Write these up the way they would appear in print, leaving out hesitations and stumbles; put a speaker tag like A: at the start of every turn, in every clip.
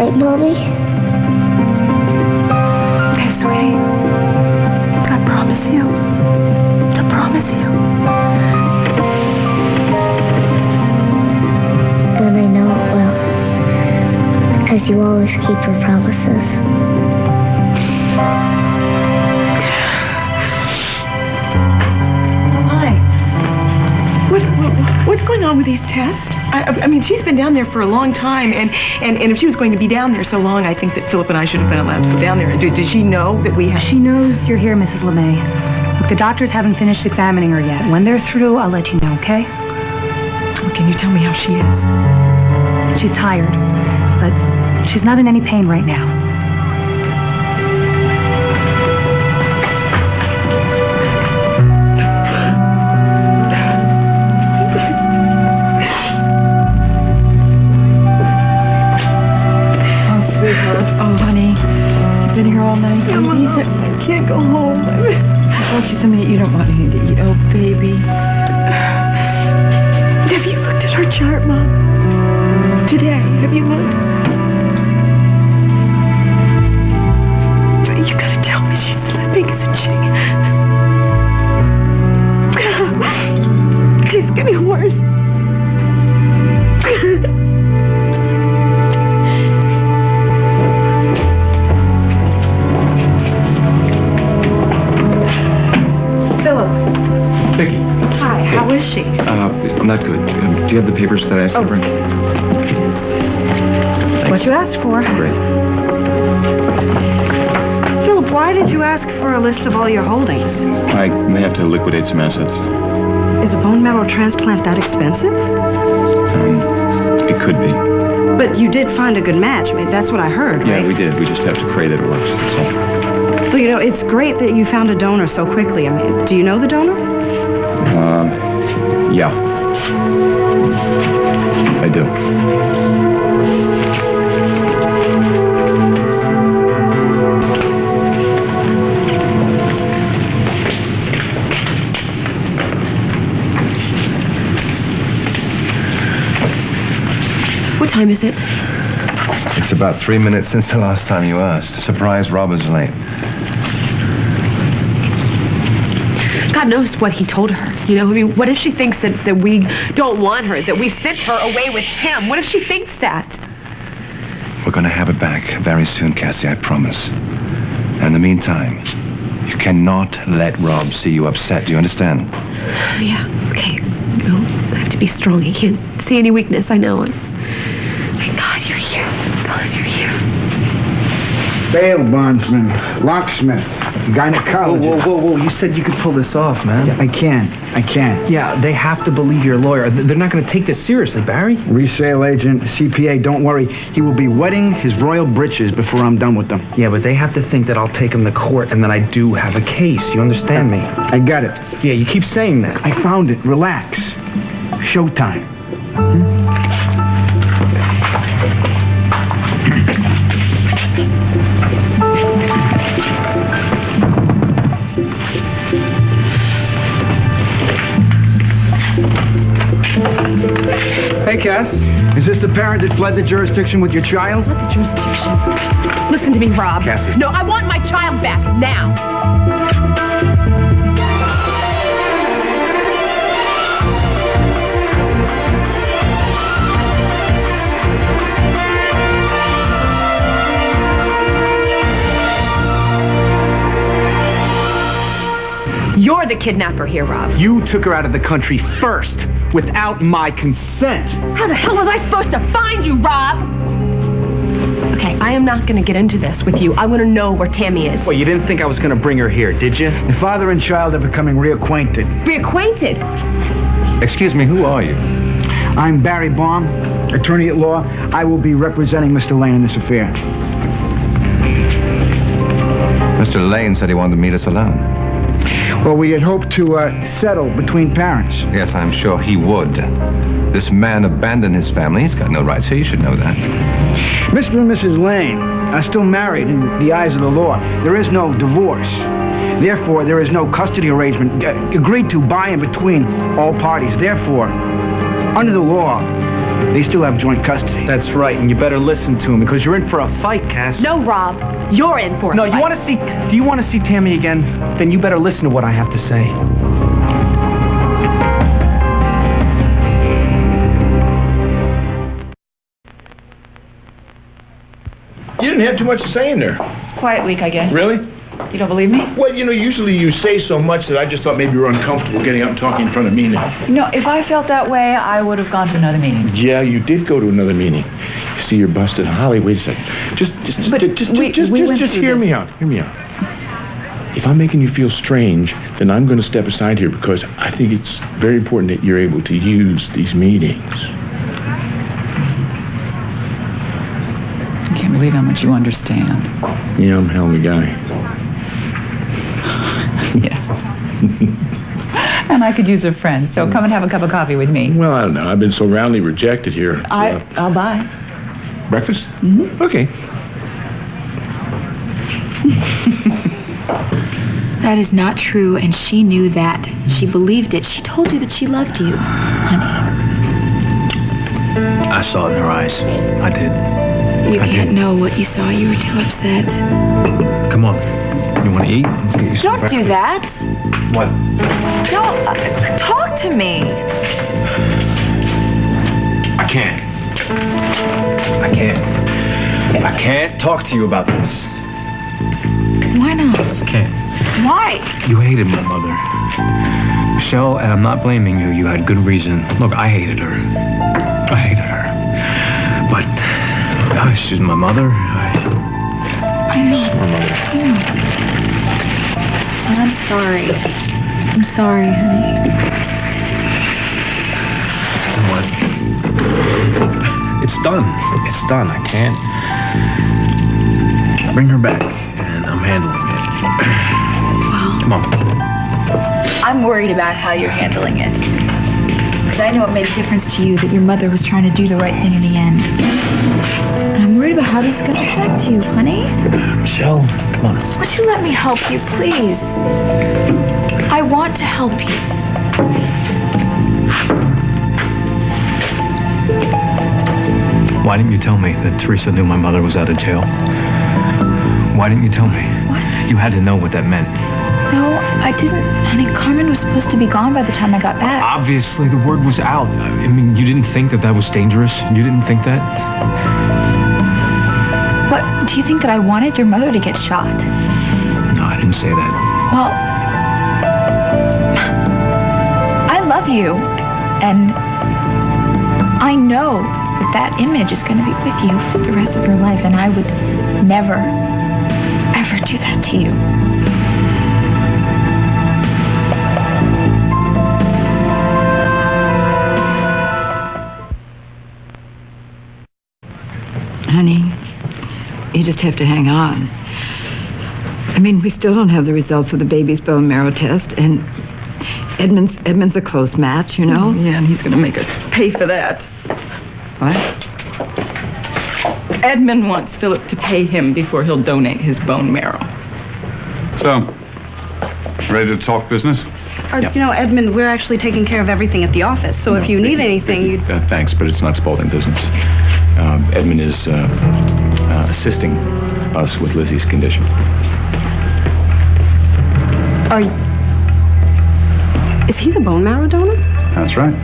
A: Right, Mommy?
B: Yes, sweetie. I promise you. I promise you.
A: Then I know it will. Because you always keep your promises.
B: What's going on with these tests? I mean, she's been down there for a long time, and if she was going to be down there so long, I think that Philip and I should have been allowed to go down there. Did she know that we had...
C: She knows you're here, Mrs. LeMay. Look, the doctors haven't finished examining her yet. When they're through, I'll let you know, okay?
B: Well, can you tell me how she is?
C: She's tired, but she's not in any pain right now.
D: Oh, honey, you've been here all night.
B: Yeah, Mom, I can't go home.
D: I brought you something you don't want anything to eat. Oh, baby.
B: Have you looked at her chart, Mom? Today, have you looked? You gotta tell me she's slipping, isn't she? She's getting worse.
E: Vicky.
C: Hi, how is she?
E: I'm not good. Do you have the papers that I asked you to bring?
C: Yes. That's what you asked for.
E: Great.
C: Philip, why did you ask for a list of all your holdings?
E: I may have to liquidate some assets.
C: Is a bone marrow transplant that expensive?
E: It could be.
C: But you did find a good match. I mean, that's what I heard,
E: Yeah,
C: right?
E: we did. We just have to pray that it works. That's all.
C: Well, you know, it's great that you found a donor so quickly. I mean, do you know the donor?
E: Yeah. I do.
B: What time is it?
F: It's about 3 minutes since the last time you asked. Surprise, Robert's late.
G: God knows what he told her. You know, I mean, what if she thinks that we don't want her, that we sent her away with him? What if she thinks that?
F: We're gonna have it back very soon, Cassie, I promise. And in the meantime, you cannot let Rob see you upset. Do you understand?
G: Yeah, okay. No, I have to be strong. He can't see any weakness, I know. Thank God you're here. God, you're here.
H: Bail bondsman, locksmith, gynecologist.
I: Whoa. You said you could pull this off, man.
H: I can.
I: Yeah, they have to believe your lawyer. They're not going to take this seriously, Barry.
H: Resale agent, CPA, don't worry. He will be wetting his royal britches before I'm done with them.
I: Yeah, but they have to think that I'll take him to court and that I do have a case. You understand me?
H: I got it.
I: Yeah, you keep saying that.
H: I found it. Relax. Showtime.
I: Hey, Cass.
H: Is this the parent that fled the jurisdiction with your child?
G: Not the jurisdiction. Listen to me, Rob.
I: Cassie.
G: No, I want my child back now. You're the kidnapper here, Rob.
I: You took her out of the country first, without my consent.
G: How the hell was I supposed to find you, Rob? Okay, I am not gonna get into this with you. I wanna know where Tammy is.
I: Well, you didn't think I was gonna bring her here, did you?
H: The father and child are becoming reacquainted.
G: Reacquainted?
F: Excuse me, who are you?
H: I'm Barry Baum, attorney at law. I will be representing Mr. Lane in this affair.
F: Mr. Lane said he wanted to meet us alone.
H: Well, we had hoped to settle between parents.
F: Yes, I'm sure he would. This man abandoned his family. He's got no rights here. You should know that.
H: Mr. and Mrs. Lane are still married in the eyes of the law. There is no divorce. Therefore, there is no custody arrangement agreed to by and between all parties. Therefore, under the law, They still have joint custody.
I: That's right, and you better listen to him because you're in for a fight, Cass.
G: No, Rob, you're in for it.
I: No, do you want to see Tammy again? Then you better listen to what I have to say.
J: You didn't have too much to say in there.
D: It's a quiet week, I guess.
J: Really?
D: You don't believe me?
J: Well, usually you say so much that I just thought maybe you were uncomfortable getting up and talking in front of me now.
D: No, if I felt that way, I would have gone to another meeting.
J: Yeah, you did go to another meeting. See, you're busted. Holly, wait a second. Just hear me out. Hear me out. If I'm making you feel strange, then I'm going to step aside here because I think it's very important that you're able to use these meetings.
D: I can't believe how much you understand.
J: Yeah, I'm a hell of a guy.
D: Yeah. And I could use a friend, so come and have a cup of coffee with me.
J: Well, I don't know. I've been so roundly rejected here. So.
D: I'll buy.
J: Breakfast? Mm-hmm. Okay.
K: That is not true, and she knew that. She believed it. She told you that she loved you, honey.
I: I saw it in her eyes. I did.
K: You can't know what you saw. You were too upset.
I: Come on. You want to eat? Let's get you some
K: Don't do that.
I: What?
K: Don't talk to me.
I: I can't. I can't talk to you about this.
K: Why not?
I: I can't.
K: Why?
I: You hated my mother. Michelle, and I'm not blaming you. You had good reason. Look, I hated her. But she's my mother.
K: I know. And I'm sorry. I'm sorry, honey.
I: What? It's done. It's done. I can't. Bring her back, and I'm handling it.
K: Well,
I: Come on.
K: I'm worried about how you're handling it. Because I know it made a difference to you that your mother was trying to do the right thing in the end. And I'm worried about how this is going to affect you, honey.
I: Michelle, come on.
K: Would you let me help you, please? I want to help you.
I: Why didn't you tell me that Teresa knew my mother was out of jail? Why didn't you tell me?
K: What?
I: You had to know what that meant.
K: No, I didn't. Honey, Carmen was supposed to be gone by the time I got back.
I: Obviously, the word was out. I mean, you didn't think that was dangerous? You didn't think that?
K: What, do you think that I wanted your mother to get shot?
I: No, I didn't say that.
K: Well, I love you, and I know that image is going to be with you for the rest of your life, and I would never, ever do that to you.
D: Honey, you just have to hang on. I mean, we still don't have the results of the baby's bone marrow test, and Edmund's a close match, you know?
B: Yeah, and he's going to make us pay for that.
D: What?
B: Edmund wants Philip to pay him before he'll donate his bone marrow.
L: So, ready to talk business?
C: You know, Edmund, we're actually taking care of everything at the office, so if you need anything, you...
E: Thanks, but it's not Spalding business. Edmund is assisting us with Lizzie's condition.
C: Is he the bone marrow donor?
L: That's right.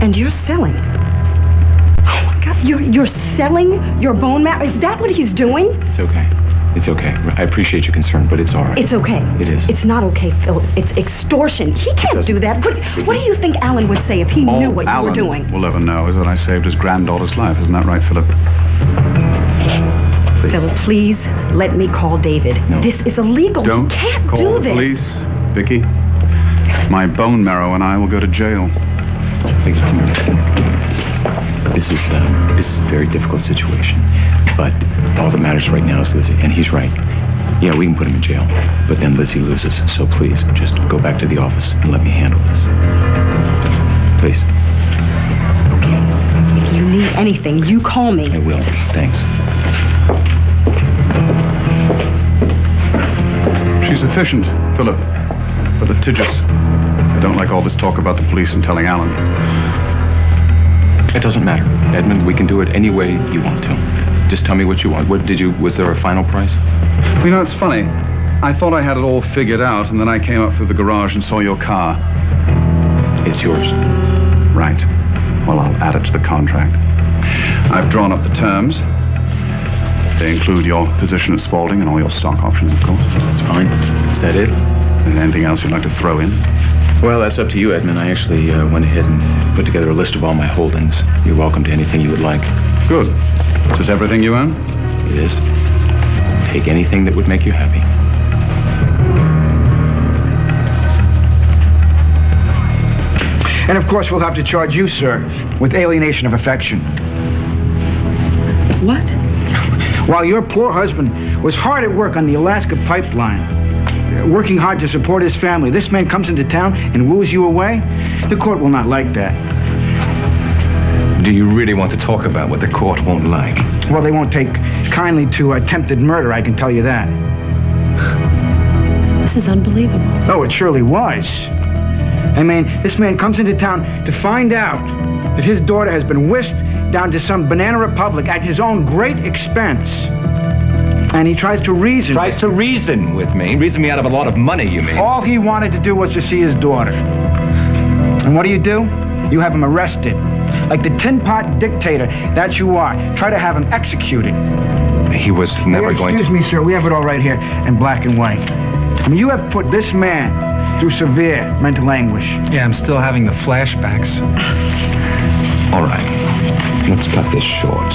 C: And you're selling? Oh my God, you're selling your bone marrow? Is that what he's doing?
E: It's okay. It's okay. I appreciate your concern, but it's all right.
C: It's okay.
E: It is.
C: It's not okay, Phil. It's extortion. He can't do that. What do you think Alan would say if he knew what you were doing?
L: All Alan will ever know is that I saved his granddaughter's life. Isn't that right, Philip? Please.
C: Philip, please let me call David.
E: No.
C: This is illegal.
L: Don't
C: You can't
L: call
C: do
L: the
C: this.
L: police, Vicky. My bone marrow and I will go to jail.
E: This is a very difficult situation, but all that matters right now is Lizzie, and he's right. Yeah, we can put him in jail, but then Lizzie loses. So please, just go back to the office and let me handle this. Please.
C: Okay. If you need anything, you call me.
E: I will. Thanks.
L: She's efficient, Philip, but litigious. don't like all this talk about the police and telling Alan.
E: It doesn't matter. Edmund, we can do it any way you want to. Just tell me what you want. Was there a final price?
L: You know, it's funny. I thought I had it all figured out, and then I came up through the garage and saw your car.
E: It's yours.
L: Right. Well, I'll add it to the contract. I've drawn up the terms. They include your position at Spalding and all your stock options, of course.
E: That's fine. Is that it?
L: Is there anything else you'd like to throw in?
E: Well, that's up to you, Edmund. I actually went ahead and put together a list of all my holdings. You're welcome to anything you would like.
L: Good. Is this everything you own?
E: It is. Take anything that would make you happy.
H: And of course, we'll have to charge you, sir, with alienation of affection.
C: What?
H: While your poor husband was hard at work on the Alaska pipeline, working hard to support his family, this man comes into town and woos you away? The court will not like that.
F: Do you really want to talk about what the court won't like?
H: Well, they won't take kindly to attempted murder, I can tell you that.
G: This is unbelievable.
H: Oh, it surely was. I mean, this man comes into town to find out that his daughter has been whisked down to some banana republic at his own great expense. And he tries to reason.
F: Tries to reason with me? Reason me out of a lot of money, you mean?
H: All he wanted to do was to see his daughter. And what do? You have him arrested. Like the tin-pot dictator that you are. Try to have him executed.
F: He was never going to...
H: Excuse me, sir. We have it all right here in black and white. I mean, you have put this man through severe mental anguish.
I: Yeah, I'm still having the flashbacks.
F: All right. Let's cut this short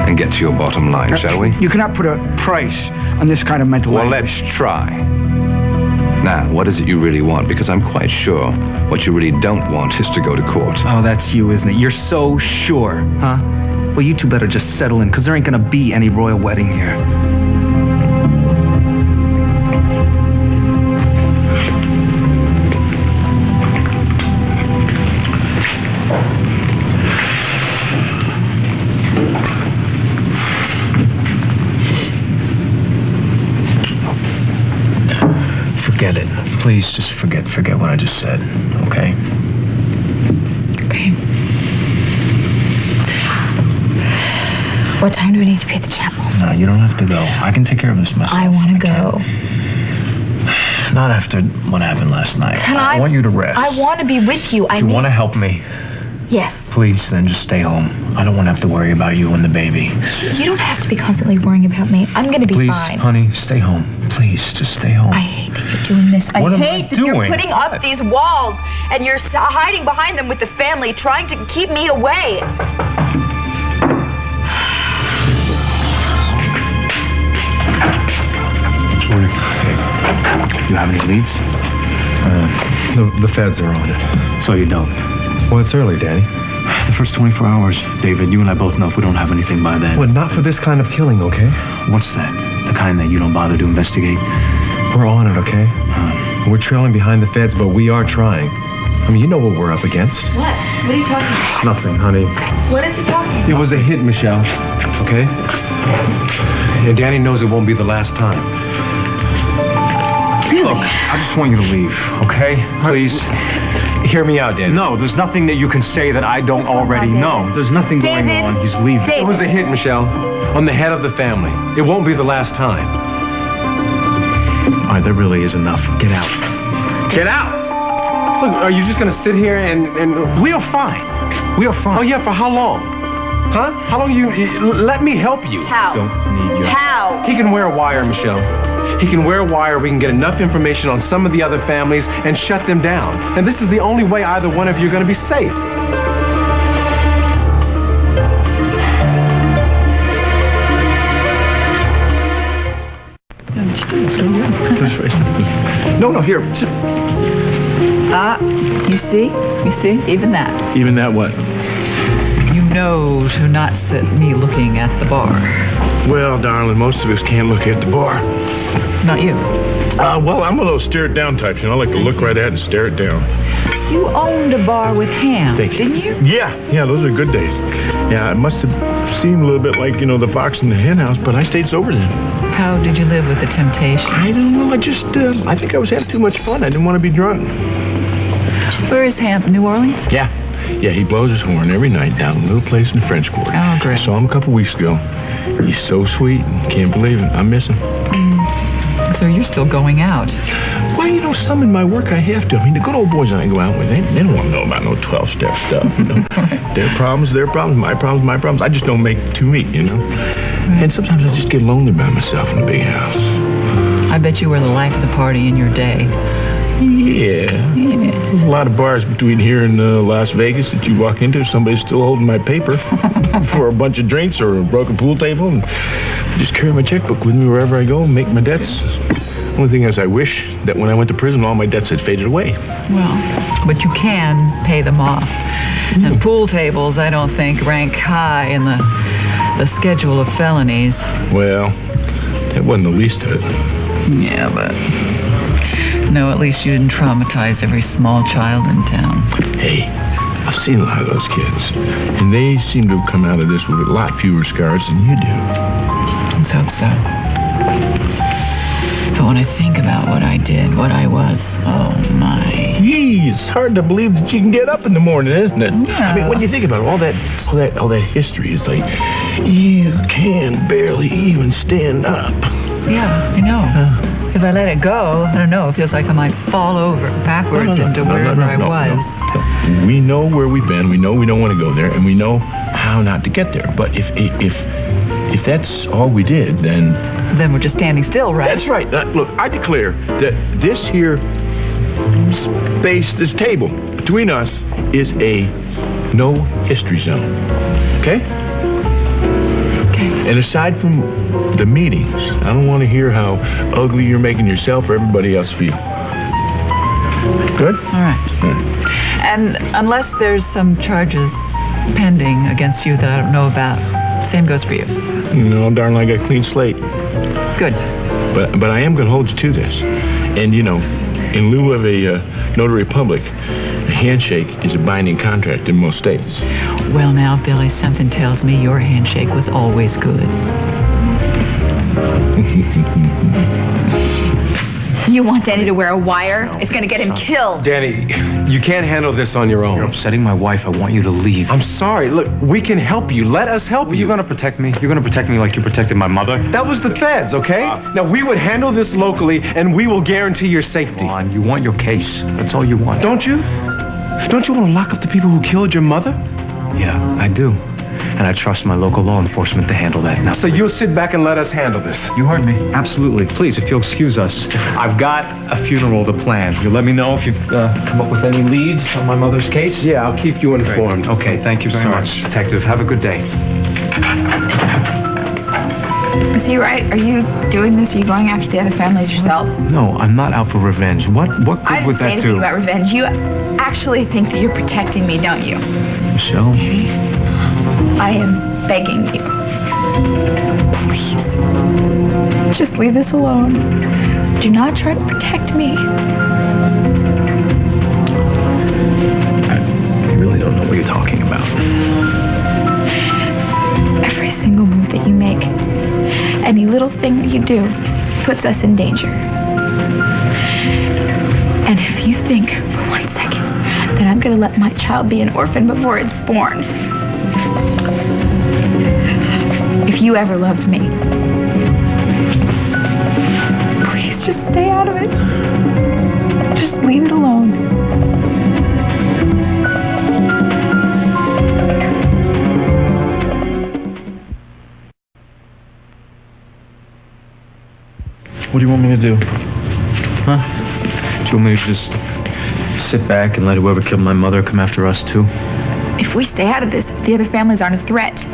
F: and get to your bottom line, shall we?
H: You cannot put a price on this kind of mental
F: Well,
H: anguish.
F: let's try. Now, what is it you really want? Because I'm quite sure what you really don't want is to go to court.
I: Oh, that's you, isn't it? You're so sure, huh? Well, you two better just settle in, because there ain't gonna be any royal wedding here. Forget it. Please just forget what I just said, okay?
K: Okay. What time do we need to be at the chapel?
I: No, you don't have to go. I can take care of this myself.
K: I want to go.
I: Not after what happened last night. I want you to rest.
K: I want to be with you.
I: If you want to help me,
K: Yes.
I: please, then just stay home. I don't want to have to worry about you and the baby.
K: You don't have to be constantly worrying about me. I'm going to be
I: Please,
K: fine.
I: honey, stay home. Please, just stay home.
K: I hate that you're doing this.
I: What
K: I
I: am I
K: hate that you're
I: doing?
K: putting up these walls and you're hiding behind them with the family, trying to keep me away.
I: You have any leads?
M: The feds are on it.
I: So you don't?
M: Well, it's early, Daddy.
I: The first 24 hours, David, you and I both know if we don't have anything by then.
M: Well, not for this kind of killing, okay?
I: What's that? The kind that you don't bother to investigate?
M: We're on it, okay? We're trailing behind the feds, but we are trying. I mean, you know what we're up against.
K: What? What are you talking about?
M: Nothing, honey.
K: What is he talking about?
M: It was a hit, Michelle, okay? And Danny knows it won't be the last time.
K: Really?
I: Look, I just want you to leave, okay? Please.
M: Hear me out, Danny.
I: No, there's nothing that you can say that I don't already know. There's nothing going on. He's leaving.
M: It was a hit, Michelle, on the head of the family. It won't be the last time.
I: All right, that really is enough. Get out.
M: Get out! Look, are you just gonna sit here and...
I: We are fine. We are fine.
M: Oh, yeah, for how long? Huh? How long let me help you.
K: How?
I: Don't need your...
K: How?
M: He can wear a wire, Michelle. He can wear a wire. We can get enough information on some of the other families and shut them down. And this is the only way either one of you are going to be safe. No, here.
N: You see, even that.
J: Even that what?
N: You know to not set me looking at the bar.
J: Well, darling, most of us can't look at the bar.
N: Not you.
J: Well, I'm one of those stare-it-down types, you know, I like to look right at it and stare it down.
N: You owned a bar with Ham, didn't you?
J: Yeah, those are good days. Yeah, it must have seemed a little bit like, the fox in the hen house, but I stayed sober then.
N: How did you live with the temptation?
J: I don't know, I think I was having too much fun. I didn't want to be drunk.
N: Where is Ham? New Orleans?
J: Yeah. Yeah, he blows his horn every night down a little place in the French Quarter.
N: Oh, great.
J: I saw him a couple weeks ago. He's so sweet. Can't believe it. I miss him.
N: So you're still going out?
J: Well, you know, some in my work I have to. I mean, the good old boys that I go out with, they don't want to know about no 12-step stuff, you know. Their problems, my problems. I just don't make two meet, you know. And sometimes I just get lonely by myself in the big house.
N: I bet you were the life of the party in your day.
J: Yeah. There's a lot of bars between here and Las Vegas that you walk into. Somebody's still holding my paper for a bunch of drinks or a broken pool table. And I just carry my checkbook with me wherever I go and make my debts. Only thing is, I wish that when I went to prison, all my debts had faded away.
N: Well, but you can pay them off. And pool tables, I don't think, rank high in the schedule of felonies.
J: Well, that wasn't the least of it.
N: Yeah, but... No, at least you didn't traumatize every small child in town.
J: Hey, I've seen a lot of those kids, and they seem to have come out of this with a lot fewer scars than you do.
N: Let's hope so. But when I think about what I did, what I was, oh my.
J: Yee, it's hard to believe that you can get up in the morning, isn't it?
N: Yeah.
J: I mean, when you think about it, all that history, it's like you can barely even stand up.
N: Yeah, I know. If I let it go, I don't know, it feels like I might fall over backwards into wherever I was.
J: No. We know where we've been, we know we don't want to go there, and we know how not to get there. But if that's all we did, then
N: we're just standing still, right?
J: That's right. Look, I declare that this here space, this table between us, is a no history zone. Okay? And aside from the meetings, I don't want to hear how ugly you're making yourself or everybody else feel. Good?
N: All right. And unless there's some charges pending against you that I don't know about, same goes for you.
J: No, darling, I got a clean slate.
N: Good.
J: But I am going to hold you to this. And, you know, in lieu of a notary public, a handshake is a binding contract in most states.
N: Well, now, Billy, something tells me your handshake was always good.
K: You want Danny to wear a wire? It's gonna get him killed.
M: Danny, you can't handle this on your own.
I: You're upsetting my wife. I want you to leave.
M: I'm sorry. Look, we can help you. Let us help you.
I: You're gonna protect me? You're gonna protect me like you protected my mother?
M: That was the feds, okay? Now, we would handle this locally, and we will guarantee your safety.
I: Come on, you want your case. That's all you want.
M: Don't you? Don't you want to lock up the people who killed your mother?
I: Yeah, I do. And I trust my local law enforcement to handle that. Now,
M: So you'll sit back and let us handle this?
I: you heard me. Absolutely. Please, if you'll excuse us. I've got a funeral to plan. You'll let me know if you've come up with any leads on my mother's case?
M: Yeah, I'll keep you informed.
I: Okay, thank you very much, Detective. Have a good day.
K: Is he right? Are you doing this? Are you going after the other families yourself?
I: No, I'm not out for revenge. What
K: I
I: good
K: didn't
I: would
K: say
I: that
K: anything
I: do?
K: about revenge. You actually think that you're protecting me, don't you?
I: Michelle?
K: I am begging you. Please. Just leave this alone. Do not try to protect me.
I: I really don't know what you're talking about.
K: Every single move that you make, any little thing that you do, puts us in danger. And if you think for 1 second that I'm gonna let my child be an orphan before it's born, if you ever loved me, please just stay out of it. Just leave it alone.
I: What do you want me to do? Huh? Do you want me to just sit back and let whoever killed my mother come after us too?
K: If we stay out of this, the other families aren't a threat.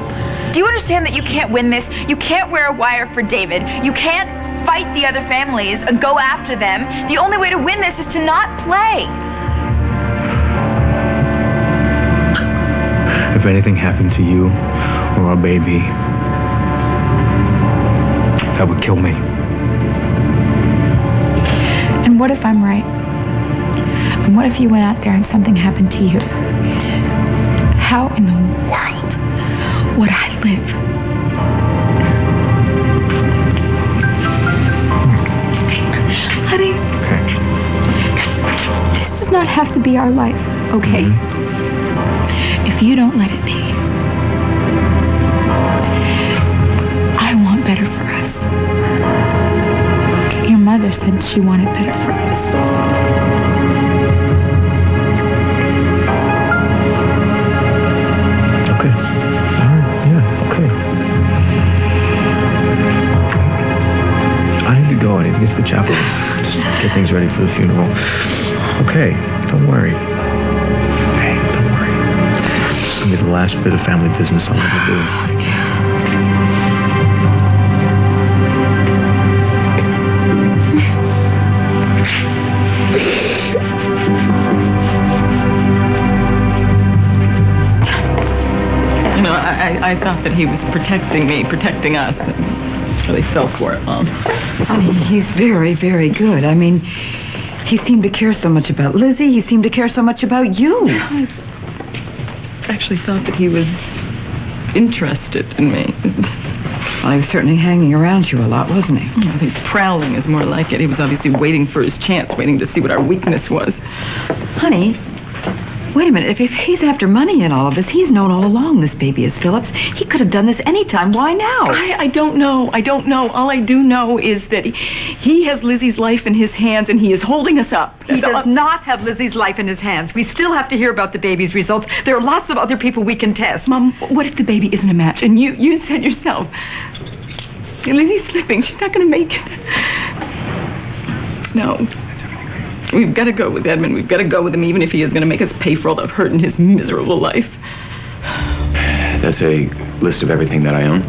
K: Do you understand that you can't win this? You can't wear a wire for David. You can't fight the other families and go after them. The only way to win this is to not play.
I: If anything happened to you or our baby, that would kill me.
K: And what if I'm right? And what if you went out there and something happened to you? How in the world would I live? Honey.
I: Okay.
K: This does not have to be our life, okay? If you don't let it be, I want better for us. Your mother said she wanted better for us.
I: Okay. All right. Yeah. Okay. I need to go. I need to get to the chapel. Just get things ready for the funeral. Okay. Don't worry. Hey, don't worry. It's gonna be the last bit of family business I'll ever do.
N: You know, I thought that he was protecting me, protecting us. I really fell for it, Mom.
D: Honey, he's very, very good. I mean, he seemed to care so much about Lizzie. He seemed to care so much about you.
N: I actually thought that he was interested in me.
D: Well, he was certainly hanging around you a lot, wasn't he?
N: I think prowling is more like it. He was obviously waiting for his chance, waiting to see what our weakness was.
D: Honey, wait a minute. If he's after money in all of this, he's known all along this baby is Philip's. He could have done this anytime. Why now?
B: I don't know. I don't know. All I do know is that he has Lizzie's life in his hands and he is holding us up.
N: He does not have Lizzie's life in his hands. We still have to hear about the baby's results. There are lots of other people we can test.
B: Mom, what if the baby isn't a match? And you said yourself, Lizzie's slipping. She's not going to make it. No. We've got to go with Edmund. We've got to go with him, even if he is going to make us pay for all the hurt in his miserable life.
E: That's a list of everything that I own.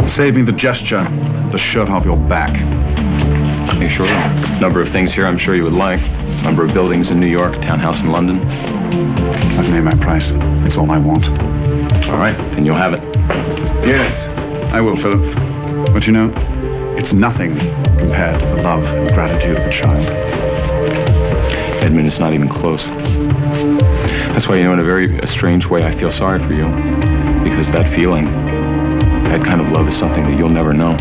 L: Save me the gesture, the shirt off your back.
E: Are you sure? Number of things here I'm sure you would like. Number of buildings in New York, townhouse in London.
L: I've made my price. It's all I want.
E: All right, then you'll have it.
L: Yes, I will, Philip. But you know, it's nothing compared to the love and gratitude of a child.
E: Edmund, it's not even close. That's why, you know, in a very strange way, I feel sorry for you. Because that feeling, that kind of love is something that you'll never know.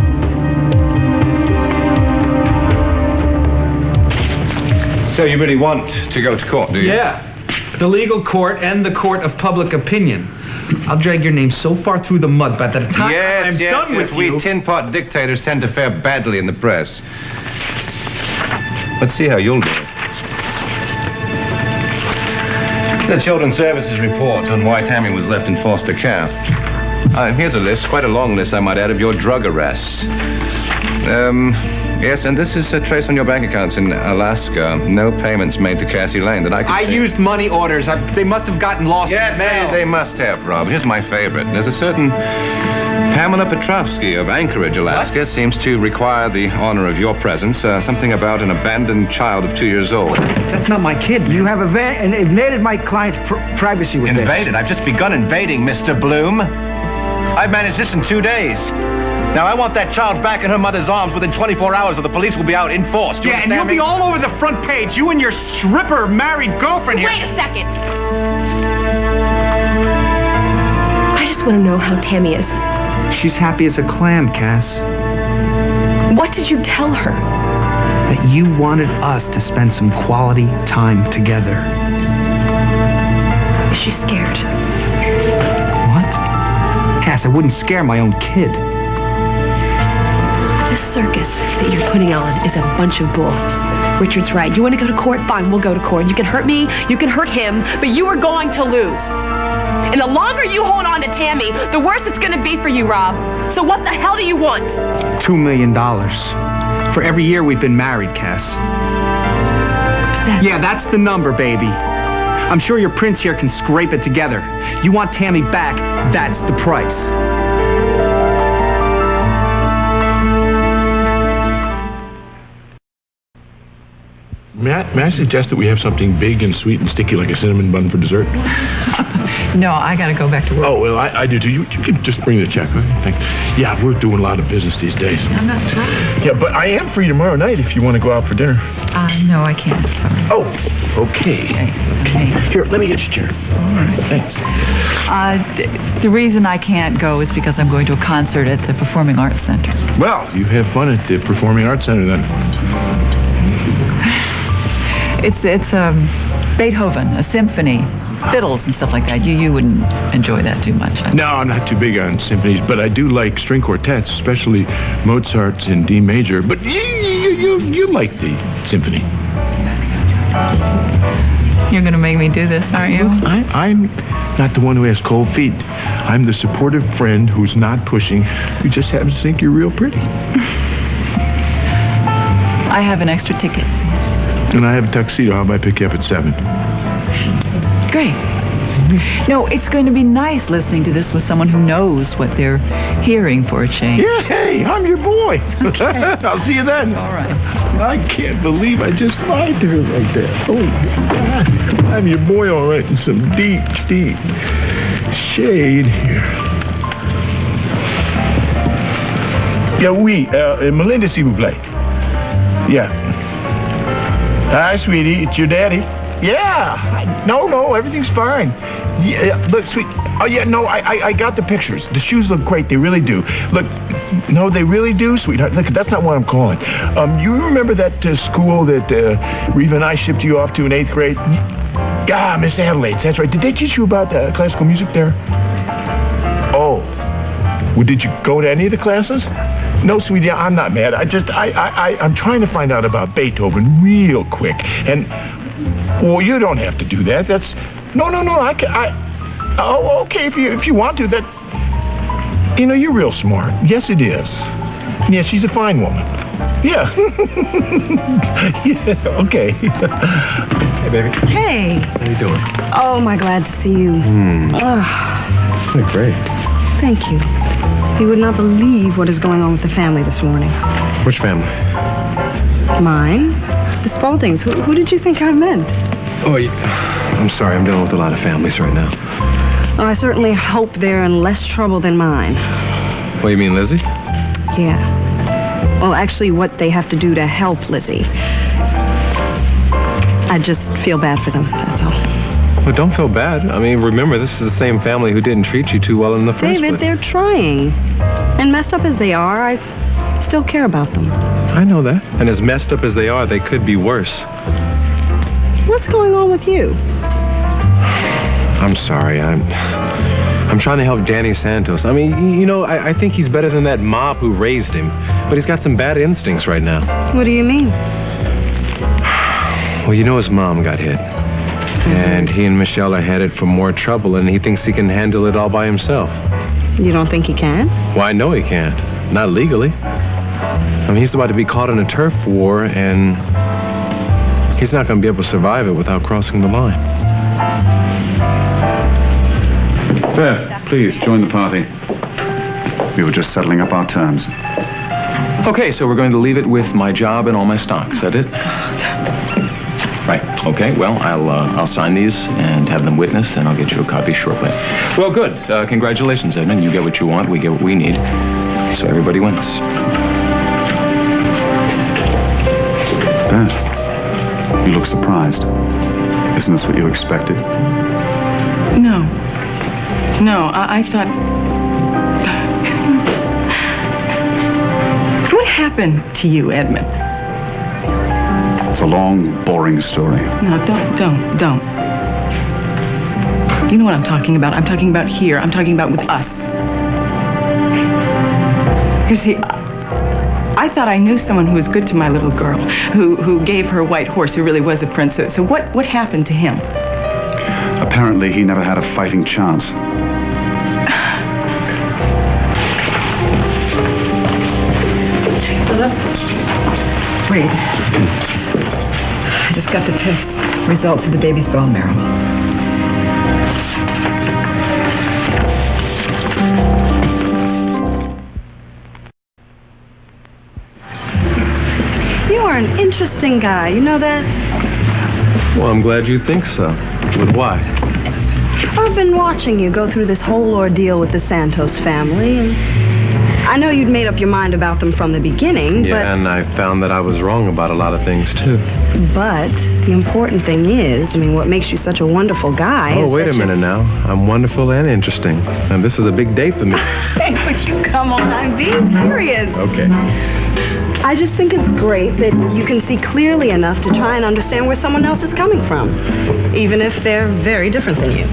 F: So you really want to go to court, do you?
M: Yeah. The legal court and the court of public opinion. I'll drag your name so far through the mud by the time I'm done with you.
F: We tin-pot dictators tend to fare badly in the press. Let's see how you'll do. It's the Children's Services report on why Tammy was left in foster care. Here's a list, quite a long list, I might add, of your drug arrests. Yes, and this is a trace on your bank accounts in Alaska. No payments made to Cassie Lane that I could see.
M: Used money orders. They must have gotten lost in the mail.
F: Yes, they must have, Rob. Here's my favorite. There's a certain Pamela Petrovsky of Anchorage, Alaska.
M: What?
F: Seems to require the honor of your presence. Something about an abandoned child of 2 years old.
H: That's not my kid. You have invaded my client's privacy with this.
F: Invaded? I've just begun invading, Mr. Bloom. I've managed this in 2 days. Now, I want that child back in her mother's arms within 24 hours or the police will be out in force. Do you understand
M: and you'll be all over the front page. You and your stripper married girlfriend here.
G: Wait a second. I just want to know how Tammy is.
M: She's happy as a clam, Cass.
G: What did you tell her?
M: That you wanted us to spend some quality time together.
G: Is she scared?
M: What? Cass, I wouldn't scare my own kid.
G: This circus that you're putting on is a bunch of bull. Richard's right. You want to go to court? Fine, we'll go to court. You can hurt me, you can hurt him, but you are going to lose. And the longer you hold on to Tammy, the worse it's going to be for you, Rob. So what the hell do you want?
M: $2 million. For every year we've been married, Cass. Yeah, that's the number, baby. I'm sure your prince here can scrape it together. You want Tammy back, that's the price.
J: May I suggest that we have something big and sweet and sticky like a cinnamon bun for dessert?
N: No, I gotta go back to work.
J: Oh, well, I do too. You can just bring the check. Okay, thanks. Yeah, we're doing a lot of business these days.
N: I'm not surprised.
J: Yeah, but I am free tomorrow night if you want to go out for dinner.
N: No, I can't, sorry.
J: Oh, okay. Here, let me get your chair.
N: All right.
J: Thanks.
N: The reason I can't go is because I'm going to a concert at the Performing Arts Center.
J: Well, you have fun at the Performing Arts Center then.
N: It's Beethoven, a symphony, fiddles and stuff like that. You wouldn't enjoy that too much.
J: No, I'm not too big on symphonies, but I do like string quartets, especially Mozart's in D major. But you like the symphony.
N: You're going to make me do this, aren't you?
J: I'm not the one who has cold feet. I'm the supportive friend who's not pushing, who just happens to think you're real pretty.
N: I have an extra ticket.
J: And I have a tuxedo. How about I pick you up at 7?
N: Great. No, it's going to be nice listening to this with someone who knows what they're hearing for a change.
J: Yeah, hey, I'm your boy.
N: Okay.
J: I'll see you then.
N: All right.
J: I can't believe I just lied to her like that. Oh, my God. I'm your boy, all right, in some deep, deep shade here. Yeah, Melinda, s'il vous plaît. Yeah. Hi, sweetie. It's your daddy. Yeah. No, everything's fine. Yeah, look, sweet. Oh, yeah, no, I got the pictures. The shoes look great. They really do. Look, no, they really do, sweetheart. Look, that's not what I'm calling. You remember that school that Reva and I shipped you off to in 8th grade? Miss Adelaide's. That's right. Did they teach you about classical music there? Oh. Well, did you go to any of the classes? No, sweetie, I'm not mad. I'm trying to find out about Beethoven real quick. And, well, you don't have to do that. That's, no, oh, okay, if you want to, that, you're real smart. Yes, it is. Yeah, she's a fine woman. Yeah. Yeah, okay.
C: Hey, baby. Hey.
I: How you doing?
C: Oh, my glad to see you.
I: Hey, great.
C: Thank you. You would not believe what is going on with the family this morning.
I: Which family?
C: Mine? The Spauldings. Who did you think I meant?
I: Oh, I'm sorry. I'm dealing with a lot of families right now.
C: Well, I certainly hope they're in less trouble than mine.
I: What, you mean Lizzie?
C: Yeah. Well, actually, what they have to do to help Lizzie. I just feel bad for them, that's all.
I: Well, don't feel bad. I mean, remember, this is the same family who didn't treat you too well in the first place.
C: David, they're trying. And messed up as they are, I still care about them.
I: I know that. And as messed up as they are, they could be worse.
C: What's going on with you?
I: I'm sorry. I'm trying to help Danny Santos. I mean, I think he's better than that mob who raised him. But he's got some bad instincts right now.
C: What do you mean?
I: Well, his mom got hit. And he and Michelle are headed for more trouble, and he thinks he can handle it all by himself.
C: You don't think he can?
I: Well, I know he can't. Not legally. I mean, he's about to be caught in a turf war, and he's not going to be able to survive it without crossing the line.
L: Beth, please join the party. We were just settling up our terms.
E: Okay, so we're going to leave it with my job and all my stock. Is that it? Right. Okay. Well, I'll sign these and have them witnessed, and I'll get you a copy shortly. Well, good. Congratulations, Edmund. You get what you want. We get what we need. So everybody wins.
L: Beth, you look surprised. Isn't this what you expected?
B: No, I thought... What happened to you, Edmund?
L: It's a long, boring story.
B: No, don't. You know what I'm talking about. I'm talking about here. I'm talking about with us. You see, I thought I knew someone who was good to my little girl, who gave her a white horse, who really was a prince. So what happened to him?
L: Apparently, he never had a fighting chance.
D: Hello? Wait. I just got the test results of the baby's bone marrow.
C: You are an interesting guy, you know that?
I: Well, I'm glad you think so. But why?
C: I've been watching you go through this whole ordeal with the Santos family, and I know you'd made up your mind about them from the beginning,
I: Yeah, and I found that I was wrong about a lot of things, too.
C: But the important thing is, what makes you such a wonderful guy is
I: Oh, wait a minute now. I'm wonderful and interesting. And this is a big day for me.
C: Hey, would you come on? I'm being serious.
I: Okay.
C: I just think it's great that you can see clearly enough to try and understand where someone else is coming from, even if they're very different than you.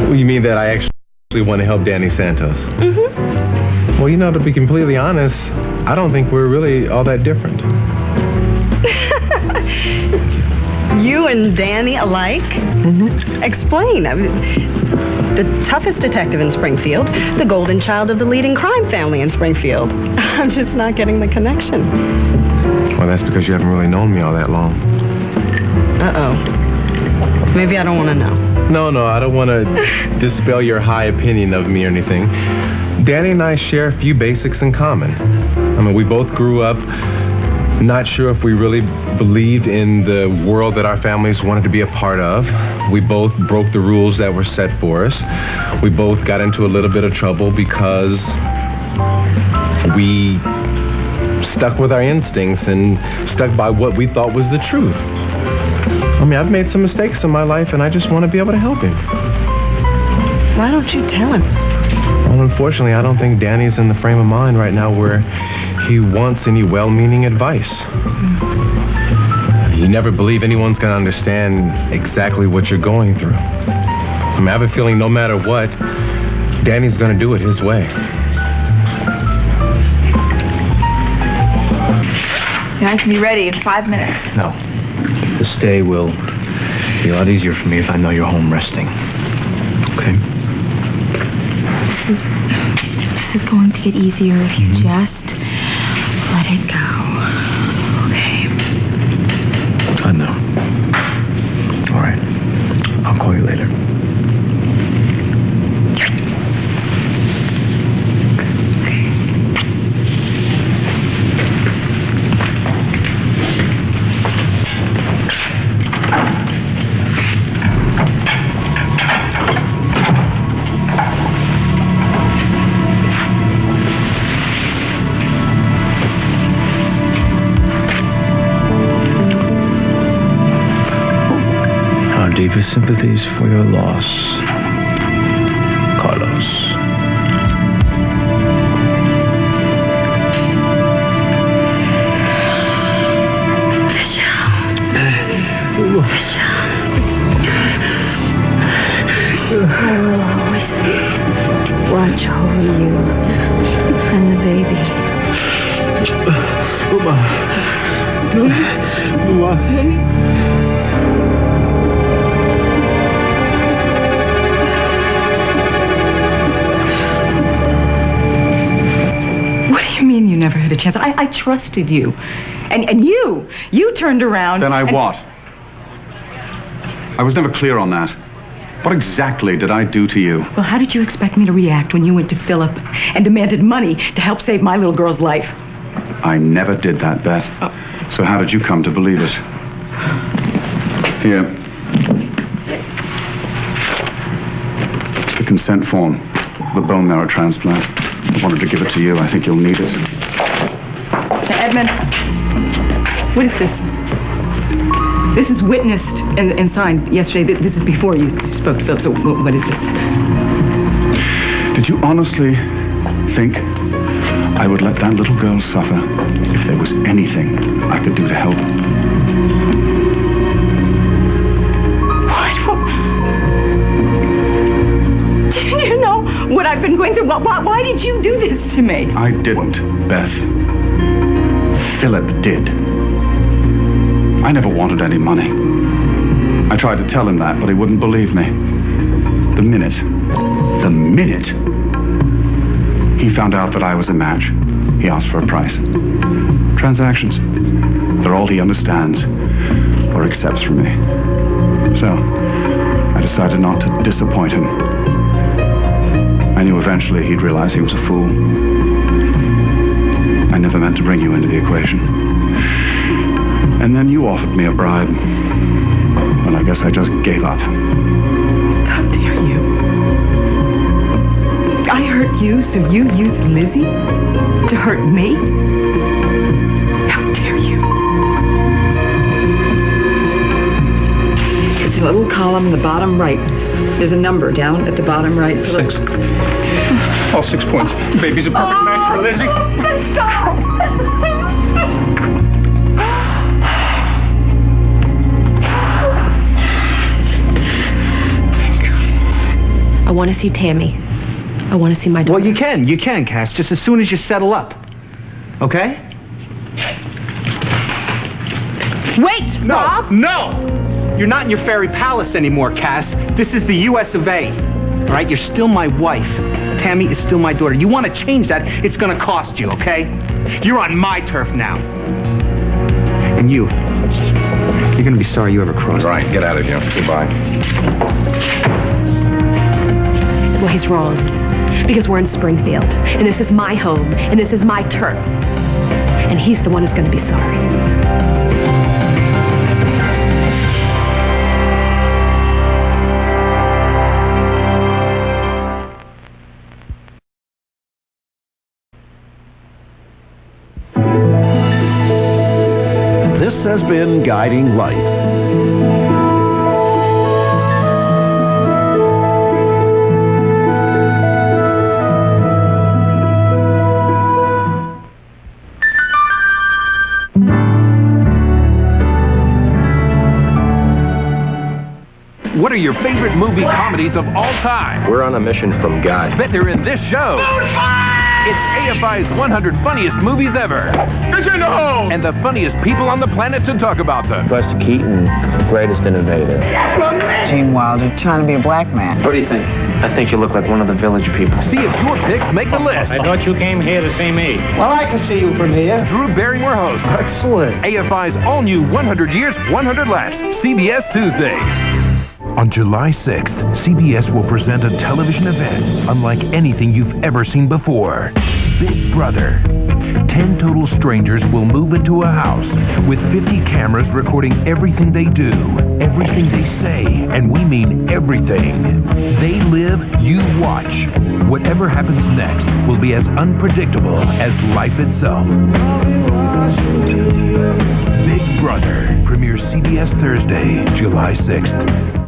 O: Well, you mean that I actually want to help Danny Santos? Mm-hmm. Well, you know, to be completely honest, I don't think we're really all that different.
C: You and Danny alike? Mm-hmm. Explain. I mean, the toughest detective in Springfield, the golden child of the leading crime family in Springfield. I'm just not getting the connection.
O: Well, that's because you haven't really known me all that long.
C: Uh-oh. Maybe I don't want to know.
O: No, I don't want to dispel your high opinion of me or anything. Danny and I share a few basics in common. I mean, we both grew up not sure if we really believed in the world that our families wanted to be a part of. We both broke the rules that were set for us. We both got into a little bit of trouble because we stuck with our instincts and stuck by what we thought was the truth. I mean, I've made some mistakes in my life, and I just want to be able to help him.
C: Why don't you tell him?
O: Well, unfortunately, I don't think Danny's in the frame of mind right now where he wants any well-meaning advice. You never believe anyone's going to understand exactly what you're going through. I mean, I have a feeling no matter what, Danny's going to do it his way.
K: I can be ready in 5 minutes.
I: No. The stay will be a lot easier for me if I know you're home resting. Okay?
K: This is going to get easier if you just let it go. Okay.
I: I know. All right. I'll call you later. Deepest sympathies for your loss, Carlos.
C: I will always watch over you and the baby.
B: What do you mean you never had a chance? I trusted you. And you turned around.
L: Then what? I was never clear on that. What exactly did I do to you?
B: Well, how did you expect me to react when you went to Philip and demanded money to help save my little girl's life?
L: I never did that, Beth. So how did you come to believe it? Here. It's the consent form for the bone marrow transplant. I wanted to give it to you. I think you'll need it.
B: Edmund, what is this? This is witnessed and signed yesterday. This is before you spoke to Philip, so what is this?
L: Did you honestly think I would let that little girl suffer if there was anything I could do to help?
B: Do you know what I've been going through? Why did you do this to me?
L: I didn't, Beth. Philip did. I never wanted any money. I tried to tell him that, but he wouldn't believe me. The minute he found out that I was a match, he asked for a price. Transactions. They're all he understands or accepts from me. So, I decided not to disappoint him. I knew eventually he'd realize he was a fool. I never meant to bring you into the equation. And then you offered me a bribe. And I guess I just gave up.
B: How dare you? I hurt you, so you used Lizzie to hurt me? How dare you?
D: It's a little column in the bottom right. There's a number down at the bottom right.
M: 6. All 6 points. Baby's a perfect match for
J: on, Lizzie.
G: I want to see Tammy. I want to see my daughter.
M: Well, you can, Cass, just as soon as you settle up. Okay?
G: Wait, Rob!
M: No! You're not in your fairy palace anymore, Cass. This is the US of A. All right? You're still my wife. Tammy is still my daughter. You want to change that, it's gonna cost you, okay? You're on my turf now. And you're gonna be sorry you ever crossed.
F: Right, get out of here. Goodbye.
G: Well, he's wrong. Because we're in Springfield, and this is my home, and this is my turf. And he's the one who's going to be sorry.
P: This has been Guiding Light.
Q: What are your favorite movie comedies of all time?
R: We're on a mission from God.
Q: Bet they're in this show. It's AFI's 100 funniest movies ever. And the funniest people on the planet to talk about them.
R: Buster Keaton, greatest innovator.
S: Gene Wilder, trying to be a black man.
R: What do you think? I think you look like one of the village people.
Q: See if your picks make the list.
T: I thought you came here to see me.
U: Well, I can see you from here.
Q: Drew Barrymore hosts.
T: Excellent.
Q: AFI's all-new 100 Years, 100 Laughs. CBS Tuesday.
V: On July 6th, CBS will present a television event unlike anything you've ever seen before. Big Brother. 10 total strangers will move into a house with 50 cameras recording everything they do, everything they say, and we mean everything. They live, you watch. Whatever happens next will be as unpredictable as life itself. Big Brother premieres CBS Thursday, July 6th.